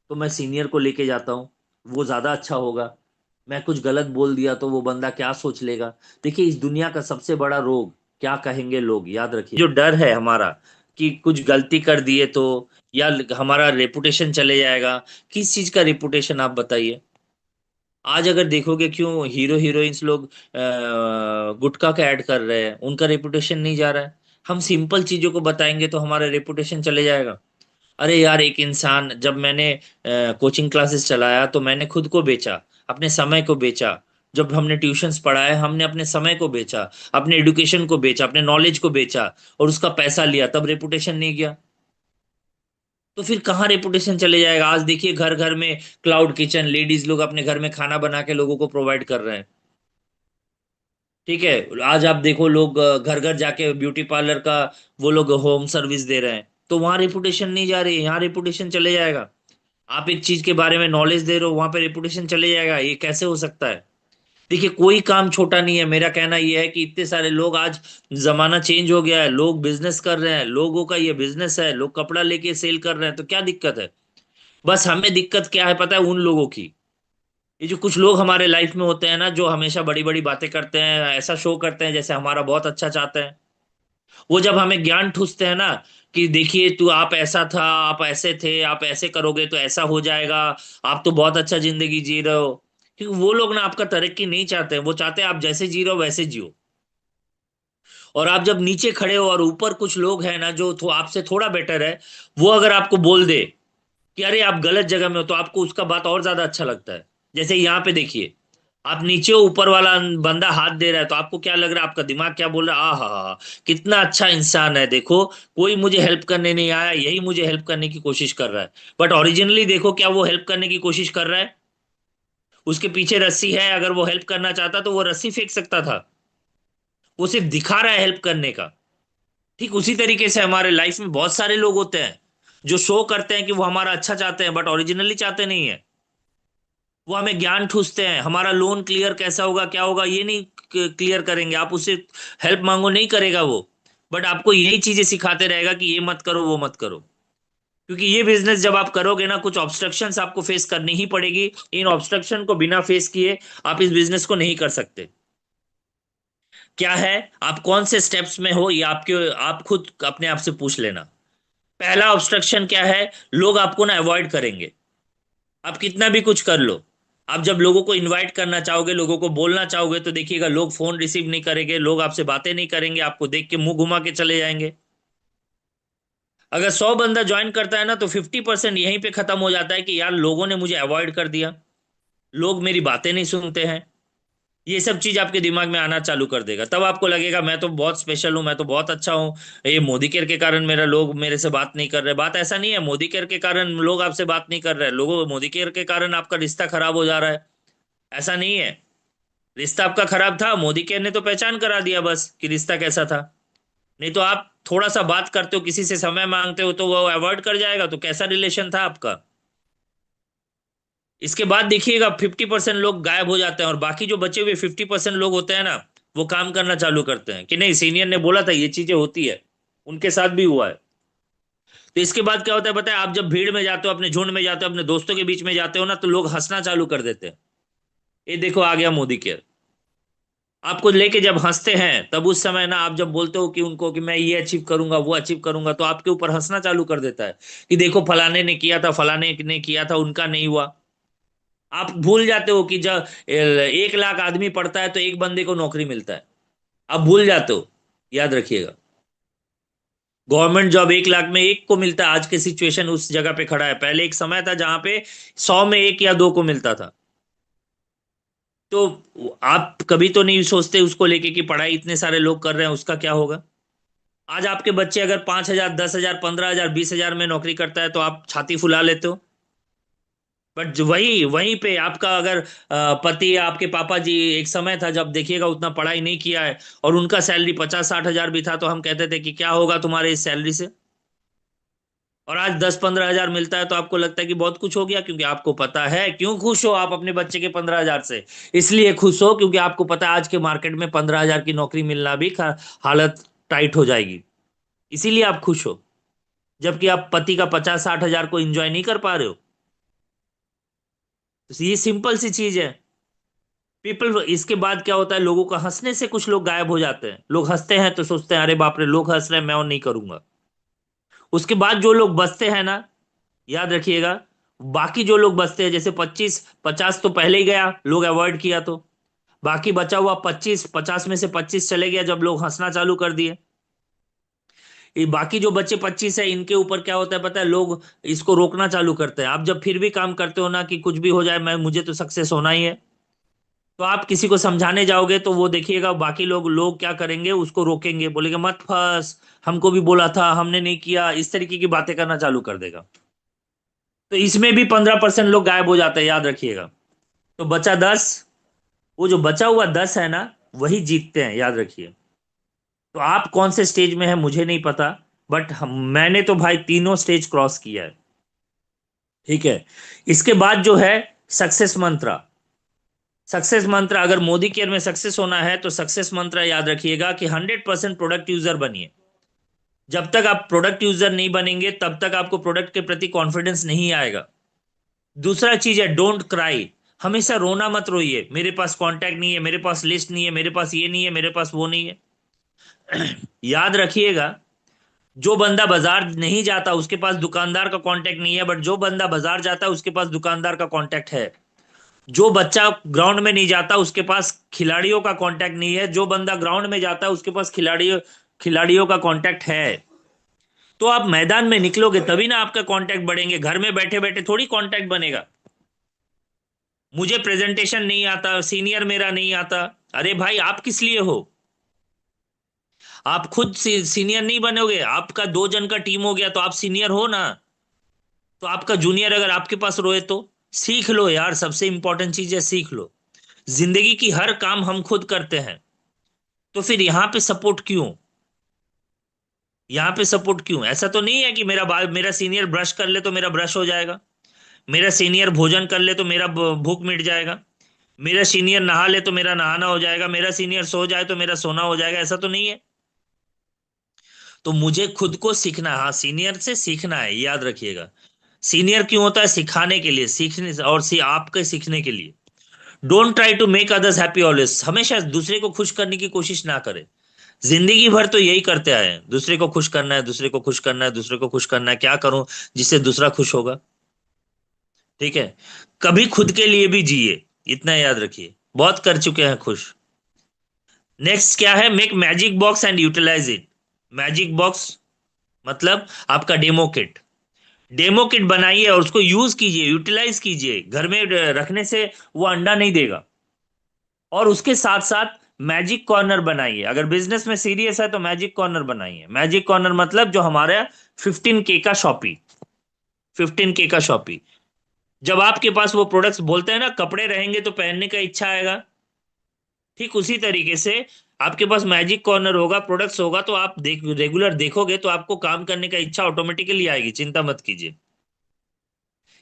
मैं सीनियर को लेके जाता हूँ, वो ज्यादा अच्छा होगा। मैं कुछ गलत बोल दिया तो वो बंदा क्या सोच लेगा? देखिए, इस दुनिया का सबसे बड़ा रोग क्या कहेंगे लोग, याद रखिए। जो डर है हमारा कि कुछ गलती कर दिए तो, या हमारा रेपुटेशन चले जाएगा। किस चीज का रेपुटेशन आप बताइए? आज अगर देखोगे क्यों हीरो हीरोइंस लोग गुटखा का ऐड कर रहे हैं, उनका रेपुटेशन नहीं जा रहा है। हम सिंपल चीजों को बताएंगे तो हमारा रेपुटेशन चले जाएगा। अरे यार, एक इंसान, जब मैंने कोचिंग क्लासेस चलाया तो मैंने खुद को बेचा, अपने समय को बेचा। जब हमने ट्यूशंस पढ़ाए, हमने अपने समय को बेचा, अपने एडुकेशन को बेचा, अपने नॉलेज को बेचा, और उसका पैसा लिया, तब रेपुटेशन नहीं गया। तो फिर कहाँ रेपुटेशन चले जाएगा? आज देखिए, घर घर में क्लाउड किचन, लेडीज लोग अपने घर में खाना बना के लोगों को प्रोवाइड कर रहे हैं। ठीक है, आज आप देखो, लोग घर घर जाके ब्यूटी पार्लर का वो लोग होम सर्विस दे रहे हैं। तो वहां रेपुटेशन नहीं जा रही है, यहाँ रेपुटेशन चले जाएगा। आप एक चीज के बारे में नॉलेज दे रहे हो, वहां पे रेपुटेशन चले जाएगा, ये कैसे हो सकता है? देखिए, कोई काम छोटा नहीं है। मेरा कहना यह है कि इतने सारे लोग आज, जमाना चेंज हो गया है, लोग बिजनेस कर रहे हैं, लोगों का ये बिजनेस है, लोग कपड़ा लेके सेल कर रहे हैं, तो क्या दिक्कत है? बस हमें दिक्कत क्या है पता है? उन लोगों की, ये जो कुछ लोग हमारे लाइफ में होते हैं ना, जो हमेशा बड़ी बड़ी बातें करते हैं, ऐसा शो करते हैं जैसे हमारा बहुत अच्छा चाहते हैं। वो जब हमें ज्ञान ठूसते हैं ना, कि देखिए तू, आप ऐसा था, आप ऐसे थे, आप ऐसे करोगे तो ऐसा हो जाएगा, आप तो बहुत अच्छा जिंदगी जी रहे हो। क्योंकि वो लोग ना आपका तरक्की नहीं चाहते हैं, वो चाहते हैं आप जैसे जी रहे हो वैसे जियो। और आप जब नीचे खड़े हो और ऊपर कुछ लोग हैं ना, जो आपसे थोड़ा बेटर है, वो अगर आपको बोल दे कि अरे आप गलत जगह में हो, तो आपको उसका बात और ज्यादा अच्छा लगता है। जैसे यहाँ पे देखिए, आप नीचे हो, ऊपर वाला बंदा हाथ दे रहा है, तो आपको क्या लग रहा है? आपका दिमाग क्या बोल रहा है? हा, कितना अच्छा इंसान है, देखो, कोई मुझे हेल्प करने नहीं आया, यही मुझे हेल्प करने की कोशिश कर रहा है। बट ओरिजिनली देखो, क्या वो हेल्प करने की कोशिश कर रहा है? उसके पीछे रस्सी है, अगर वो हेल्प करना चाहता तो वो रस्सी फेंक सकता था। वो सिर्फ दिखा रहा है हेल्प करने का। ठीक उसी तरीके से हमारे लाइफ में बहुत सारे लोग होते हैं, जो शो करते हैं कि वो हमारा अच्छा चाहते हैं, बट ओरिजिनली चाहते नहीं है। वो हमें ज्ञान ठूसते हैं, हमारा लोन क्लियर कैसा होगा, क्या होगा, ये नहीं क्लियर करेंगे। आप उससे हेल्प मांगो, नहीं करेगा वो। बट आपको यही चीजें सिखाते रहेगा कि ये मत करो, वो मत करो। क्योंकि ये बिजनेस जब आप करोगे ना, कुछ ऑब्स्ट्रक्शंस आपको फेस करनी ही पड़ेगी। इन ऑब्स्ट्रक्शन को बिना फेस किए आप इस बिजनेस को नहीं कर सकते। क्या है, आप कौन से स्टेप्स में हो, ये आपके, आप खुद अपने आप से पूछ लेना। पहला ऑब्स्ट्रक्शन क्या है? लोग आपको ना अवॉइड करेंगे। आप कितना भी कुछ कर लो, आप जब लोगों को इनवाइट करना चाहोगे, लोगों को बोलना चाहोगे, तो देखिएगा, लोग फोन रिसीव नहीं करेंगे, लोग आपसे बातें नहीं करेंगे, आपको देख के मुंह घुमा के चले जाएंगे। अगर 100 बंदा ज्वाइन करता है ना, तो 50% यहीं पे खत्म हो जाता है कि यार, लोगों ने मुझे अवॉइड कर दिया, लोग मेरी बातें नहीं सुनते हैं। ये सब चीज आपके दिमाग में आना चालू कर देगा। तब आपको लगेगा मैं तो बहुत स्पेशल हूं, मैं तो बहुत अच्छा हूं, ये मोदी केयर के कारण मेरा लोग मेरे से बात नहीं कर रहे। बात ऐसा नहीं है, मोदी केयर के कारण लोग आपसे बात नहीं कर रहे हैं, लोगों, मोदी केयर के कारण आपका रिश्ता खराब हो जा रहा है। ऐसा नहीं है। रिश्ता आपका खराब था, मोदी केयर ने तो पहचान करा दिया बस कि रिश्ता कैसा था। नहीं तो आप थोड़ा सा बात करते हो, किसी से समय मांगते हो, तो वो अवॉइड कर जाएगा, तो कैसा रिलेशन था आपका? इसके बाद देखिएगा, 50% लोग गायब हो जाते हैं, और बाकी जो बचे हुए 50% लोग होते हैं ना, वो काम करना चालू करते हैं कि नहीं, सीनियर ने बोला था, ये चीजें होती है। उनके साथ भी हुआ है। तो इसके बाद क्या होता है पता है? आप जब भीड़ में जाते हो, अपने झुंड में जाते हो, अपने दोस्तों के बीच में जाते हो ना, तो लोग हंसना चालू कर देते हैं। ये देखो, आ गया मोदी केयर। आपको लेके जब हंसते हैं, तब उस समय ना, आप जब बोलते हो कि उनको कि मैं ये अचीव करूंगा, वो अचीव करूंगा, तो आपके ऊपर हंसना चालू कर देता है कि देखो, फलाने ने किया था, फलाने ने किया था, उनका नहीं हुआ। आप भूल जाते हो कि जब 1 लाख आदमी पढ़ता है तो एक बंदे को नौकरी मिलता है। आप भूल जाते हो। याद रखिएगा, गवर्नमेंट जॉब 1 लाख में एक को मिलता है। आज के सिचुएशन उस जगह पे खड़ा है। पहले एक समय था जहां पे 100 में 1 या 2 को मिलता था। तो आप कभी तो नहीं सोचते उसको लेके कि पढ़ाई इतने सारे लोग कर रहे हैं, उसका क्या होगा? आज आपके बच्चे अगर 5,000, 10,000, 15,000, 20,000 में नौकरी करता है, तो आप छाती फुला लेते हो। बट वही वहीं पे आपका अगर पति या आपके पापा जी, एक समय था जब देखिएगा उतना पढ़ाई नहीं किया है, और उनका सैलरी 50-60 हजार भी था, तो हम कहते थे कि क्या होगा तुम्हारे इस सैलरी से? और आज 10-15 हजार मिलता है, तो आपको लगता है कि बहुत कुछ हो गया। क्योंकि आपको पता है, क्यों खुश हो आप अपने बच्चे के 15,000 से? इसलिए खुश हो क्योंकि आपको पता है आज के मार्केट में 15,000 की नौकरी मिलना भी हालत टाइट हो जाएगी। इसीलिए आप खुश हो। जबकि आप पति का 50-60 हजार को एंजॉय नहीं कर पा रहे हो। तो ये सिंपल सी चीज है। पीपल, इसके बाद क्या होता है, लोगों का हंसने से कुछ लोग गायब हो जाते हैं। लोग हंसते हैं तो सोचते हैं, अरे बाप रे, लोग हंस रहे हैं, मैं और नहीं करूंगा। उसके बाद जो लोग बचते हैं ना, याद रखिएगा, बाकी जो लोग बचते हैं, जैसे 25-50 तो पहले ही गया, लोग अवॉइड किया, तो बाकी बचा हुआ 25-50 में से 25 चले गया जब लोग हंसना चालू कर दिए। ये बाकी जो बच्चे 25 है इनके ऊपर क्या होता है पता है, लोग इसको रोकना चालू करते हैं। आप जब फिर भी काम करते हो ना कि कुछ भी हो जाए, मैं मुझे तो सक्सेस होना ही है, तो आप किसी को समझाने जाओगे तो वो देखिएगा बाकी लोग क्या करेंगे, उसको रोकेंगे, बोलेंगे मत फंस, हमको भी बोला था, हमने नहीं किया, इस तरीके की बातें करना चालू कर देगा। तो इसमें भी 15% लोग गायब हो जाते हैं, याद रखिएगा। तो बचा 10, वो जो बचा हुआ 10 है ना, वही जीतते हैं, याद रखिए। तो आप कौन से स्टेज में है मुझे नहीं पता, बट मैंने तो भाई तीनों स्टेज क्रॉस किया है। ठीक है। इसके बाद जो है सक्सेस मंत्रा। सक्सेस मंत्र, अगर मोदी केयर में सक्सेस होना है तो सक्सेस मंत्र याद रखिएगा कि 100% प्रोडक्ट यूजर बनिए। जब तक आप प्रोडक्ट यूजर नहीं बनेंगे तब तक आपको प्रोडक्ट के प्रति कॉन्फिडेंस नहीं आएगा। दूसरा चीज है डोंट क्राई। हमेशा रोना मत रोइए, मेरे पास कांटेक्ट नहीं है, मेरे पास लिस्ट नहीं है, मेरे पास ये नहीं है, मेरे पास वो नहीं है। याद रखिएगा, जो बंदा बाजार नहीं जाता उसके पास दुकानदार का कांटेक्ट नहीं है, बट जो बंदा बाजार जाता है उसके पास दुकानदार का कांटेक्ट है। जो बच्चा ग्राउंड में नहीं जाता उसके पास खिलाड़ियों का कांटेक्ट नहीं है, जो बंदा ग्राउंड में जाता है उसके पास खिलाड़ियों खिलाड़ियों का कांटेक्ट है। तो आप मैदान में निकलोगे तभी ना आपका कांटेक्ट बढ़ेंगे, घर में बैठे बैठे थोड़ी कांटेक्ट बनेगा। मुझे प्रेजेंटेशन नहीं आता, सीनियर मेरा नहीं आता। अरे भाई आप किस लिए हो? आप खुद सीनियर नहीं बनोगे, आपका 2 जन का टीम हो गया तो आप सीनियर हो ना। तो आपका जूनियर अगर आपके पास रोए तो सीख लो यार, सबसे इंपॉर्टेंट चीज है सीख लो। जिंदगी की हर काम हम खुद करते हैं, तो फिर यहां पे सपोर्ट क्यों? यहां पे सपोर्ट क्यों? ऐसा तो नहीं है कि मेरा सीनियर ब्रश कर ले तो मेरा ब्रश हो जाएगा, मेरा सीनियर भोजन कर ले तो मेरा भूख मिट जाएगा, मेरा सीनियर नहा ले तो मेरा नहाना हो जाएगा, मेरा सीनियर सो जाए तो मेरा सोना हो जाएगा, ऐसा तो नहीं है। तो मुझे खुद को सीखना है, हाँ सीनियर से सीखना है, याद रखिएगा। सीनियर क्यों होता है? सिखाने के लिए, सीखने और आपके सीखने के लिए। Don't try to make others happy always. हमेशा दूसरे को खुश करने की कोशिश ना करें। जिंदगी भर तो यही करते आए हैं, दूसरे को खुश करना है, दूसरे को खुश करना है, दूसरे को खुश करना है, क्या करूं जिससे दूसरा खुश होगा? ठीक है। कभी खुद के लिए भी जिए, इतना याद रखिए, बहुत कर चुके हैं खुश। नेक्स्ट क्या है? Make magic box and utilise it. Magic box मतलब आपका डेमो किट। डेमो किट बनाइए और उसको यूज कीजिए, यूटिलाइज कीजिए। घर में रखने से वो अंडा नहीं देगा। और उसके साथ साथ मैजिक कॉर्नर बनाइए। अगर बिजनेस में सीरियस है तो मैजिक कॉर्नर बनाइए। मैजिक कॉर्नर मतलब जो हमारे 15K का शॉपी, 15K का शॉपी। जब आपके पास वो प्रोडक्ट्स, बोलते हैं ना कपड़े रहेंगे तो पहनने का इच्छा आएगा, ठीक उसी तरीके से आपके पास मैजिक कॉर्नर होगा, प्रोडक्ट्स होगा, तो आप रेगुलर देखोगे तो आपको काम करने का इच्छा ऑटोमेटिकली आएगी, चिंता मत कीजिए।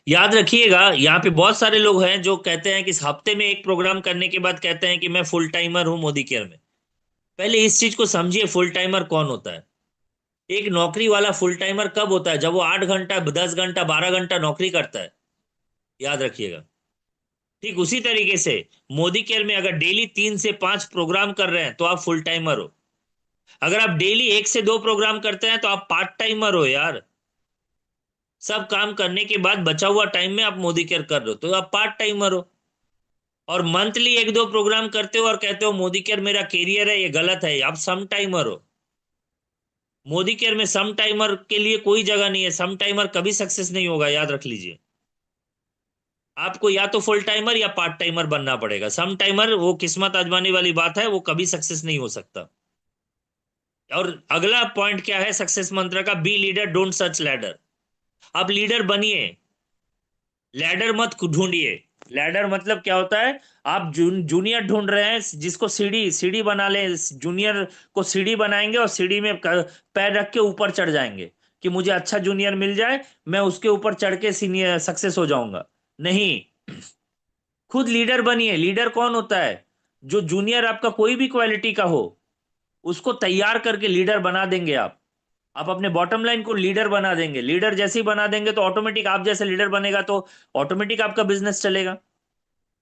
याद रखिएगा, यहाँ पे बहुत सारे लोग हैं जो कहते हैं कि इस हफ्ते में एक प्रोग्राम करने के बाद कहते हैं कि मैं फुल टाइमर हूं मोदी केयर में। पहले इस चीज को समझिए, फुल टाइमर कौन होता है? एक नौकरी वाला फुल टाइमर कब होता है? जब वो 8 घंटा, 10 घंटा, 12 घंटा नौकरी करता है, याद रखिएगा। ठीक उसी तरीके से मोदी केयर में अगर डेली 3 से 5 प्रोग्राम कर रहे हैं तो आप फुल टाइमर हो। अगर आप डेली 1 से 2 प्रोग्राम करते हैं तो आप पार्ट टाइमर हो यार। सब काम करने के बाद बचा हुआ टाइम में आप मोदी केयर कर रहे हो तो आप पार्ट टाइमर हो। और मंथली 1 2 प्रोग्राम करते हो और कहते हो मोदी केयर मेरा कैरियर है, ये गलत है, आप सम टाइमर हो। मोदी केयर में सम टाइमर के लिए कोई जगह नहीं है, सम टाइमर कभी सक्सेस नहीं होगा, याद रख लीजिए। आपको या तो फुल टाइमर या पार्ट टाइमर बनना पड़ेगा। सम टाइमर वो किस्मत आजमाने वाली बात है, वो कभी सक्सेस नहीं हो सकता। और अगला पॉइंट क्या है सक्सेस मंत्र का? Be leader don't search ladder. आप लीडर बनिए, लैडर मत ढूंढिए। लैडर मतलब क्या होता है? आप जूनियर ढूंढ रहे हैं जिसको सीढ़ी सीढ़ी बना ले, जूनियर को सीढ़ी बनाएंगे और सीढ़ी में पैर रख के ऊपर चढ़ जाएंगे कि मुझे अच्छा जूनियर मिल जाए, मैं उसके ऊपर चढ़ के सीनियर सक्सेस हो जाऊंगा। नहीं, खुद लीडर बनिए। लीडर कौन होता है? जो जूनियर आपका कोई भी क्वालिटी का हो उसको तैयार करके लीडर बना देंगे आप अपने बॉटम लाइन को लीडर बना देंगे। लीडर जैसे ही बना देंगे तो ऑटोमेटिक आप जैसे लीडर बनेगा तो ऑटोमेटिक आपका बिजनेस चलेगा।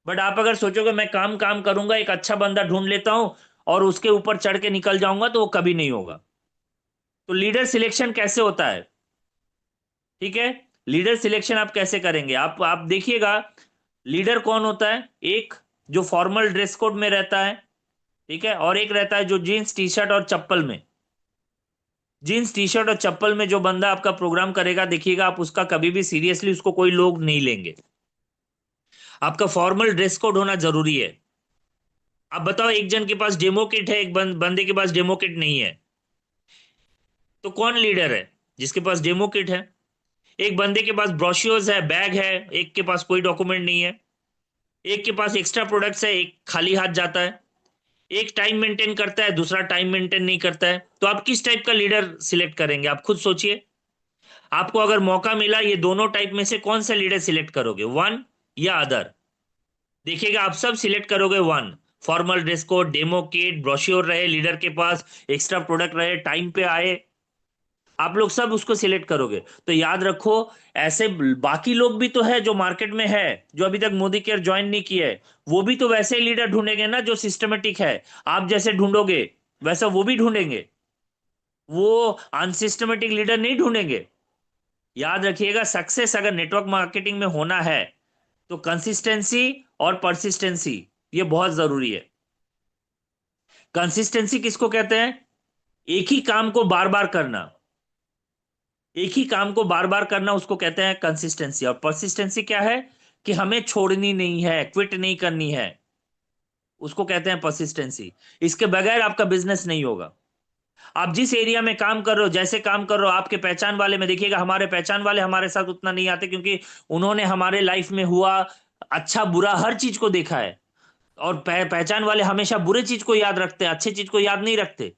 बट आप अगर सोचोगे मैं काम काम करूंगा, एक अच्छा बंदा ढूंढ लेता हूं और उसके ऊपर चढ़ के निकल जाऊंगा, तो वो कभी नहीं होगा। तो लीडर सिलेक्शन कैसे होता है? ठीक है, लीडर सिलेक्शन आप कैसे करेंगे? आप देखिएगा, लीडर कौन होता है? एक जो फॉर्मल ड्रेस कोड में रहता है, ठीक है, और एक रहता है जो जीन्स टी शर्ट और चप्पल में। जीन्स टी शर्ट और चप्पल में जो बंदा आपका प्रोग्राम करेगा, देखिएगा आप उसका कभी भी सीरियसली उसको कोई लोग नहीं लेंगे। आपका फॉर्मल ड्रेस कोड होना जरूरी है। अब बताओ, एक जन के पास डेमो किट है, एक बंदे के पास डेमो किट नहीं है, तो कौन लीडर है? जिसके पास डेमो किट है। एक बंदे के पास ब्रोशियोर्स है, बैग है, एक के पास कोई डॉक्यूमेंट नहीं है। एक के पास एक्स्ट्रा प्रोडक्ट्स है, एक खाली हाथ जाता है। एक टाइम मेंटेन करता है, दूसरा टाइम मेंटेन नहीं करता है। तो आप किस टाइप का लीडर सिलेक्ट करेंगे? आप खुद सोचिए। आपको अगर मौका मिला, ये दोनों टाइप में से कौन सा लीडर सिलेक्ट करोगे, वन या अदर? देखिएगा आप सब सिलेक्ट करोगे one. Formal dress code, demo kit, brochure रहे लीडर के पास, एक्स्ट्रा प्रोडक्ट रहे, टाइम पे आए, आप लोग सब उसको सिलेक्ट करोगे। तो याद रखो, ऐसे बाकी लोग भी तो है जो मार्केट में है, जो अभी तक मोदी केयर ज्वाइन नहीं किए है, वो भी तो वैसे ही लीडर ढूंढेंगे ना जो सिस्टमेटिक है। आप जैसे ढूंढोगे वैसा वो भी ढूंढेंगे, वो अनसिस्टमेटिक लीडर नहीं ढूंढेंगे। याद रखिएगा, सक्सेस अगर नेटवर्क मार्केटिंग में होना है तो कंसिस्टेंसी और परसिस्टेंसी ये बहुत जरूरी है। कंसिस्टेंसी किसको कहते हैं? एक ही काम को बार बार करना, एक ही काम को बार बार करना उसको कहते हैं कंसिस्टेंसी। और परसिस्टेंसी क्या है? कि हमें छोड़नी नहीं है, क्विट नहीं करनी है, उसको कहते हैं परसिस्टेंसी। इसके बगैर आपका बिजनेस नहीं होगा। आप जिस एरिया में काम कर रहे हो, जैसे काम कर रहे हो, आपके पहचान वाले में देखिएगा, हमारे पहचान वाले हमारे साथ उतना नहीं आते, क्योंकि उन्होंने हमारे लाइफ में हुआ अच्छा बुरा हर चीज को देखा है। और पहचान वाले हमेशा बुरे चीज को याद रखते हैं, अच्छे चीज को याद नहीं रखते।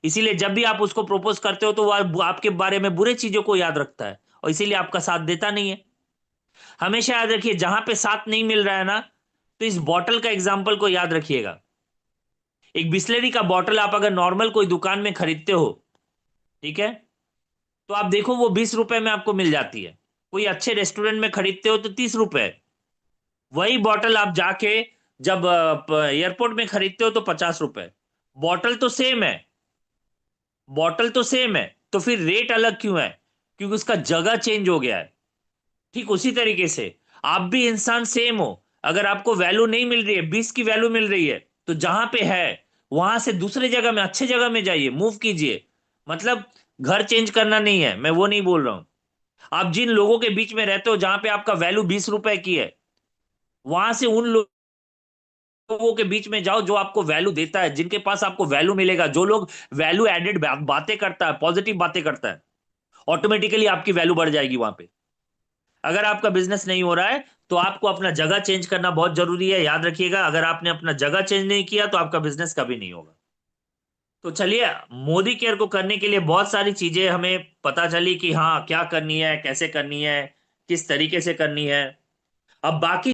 इसीलिए जब भी आप उसको प्रपोज करते हो तो वो आपके बारे में बुरे चीजों को याद रखता है, और इसीलिए आपका साथ देता नहीं है। हमेशा याद रखिए, जहां पे साथ नहीं मिल रहा है ना, तो इस बॉटल का एग्जाम्पल को याद रखिएगा। एक बिस्लरी का बॉटल आप अगर नॉर्मल कोई दुकान में खरीदते हो, ठीक है, तो आप देखो वो 20 रुपए में आपको मिल जाती है। कोई अच्छे रेस्टोरेंट में खरीदते हो तो 30 रुपए। वही बॉटल आप जाके जब एयरपोर्ट में खरीदते हो तो 50 रुपए। बॉटल तो सेम है, बॉटल तो सेम है, तो फिर रेट अलग क्यों है? क्योंकि उसका जगह चेंज हो गया है। ठीक उसी तरीके से आप भी इंसान सेम हो। अगर आपको वैल्यू नहीं मिल रही है, 20 की वैल्यू मिल रही है, तो जहां पे है वहां से दूसरे जगह में, अच्छे जगह में जाइए, मूव कीजिए। मतलब घर चेंज करना नहीं है, मैं वो नहीं बोल रहा हूं। आप जिन लोगों के बीच में रहते हो जहां पे आपका वैल्यू 20 रुपए की है, वहां से उन लोगों के बीच में जाओ जो आपको वैल्यू देता है, जिनके पास आपको वैल्यू मिलेगा। जो लोग वैल्यू एडेड बातें करता है, पॉजिटिव बातें करता है, ऑटोमेटिकली आपकी वैल्यू बढ़ जाएगी वहां पे। अगर आपका बिजनेस नहीं हो रहा है तो आपको अपना जगह चेंज करना बहुत जरूरी है। याद रखिएगा, अगर आपने अपना जगह चेंज नहीं किया तो आपका बिजनेस कभी नहीं होगा। तो चलिए, मोदी केयर को करने के लिए बहुत सारी चीजें हमें पता चली कि हाँ क्या करनी है, कैसे करनी है, किस तरीके से करनी है। अब बाकी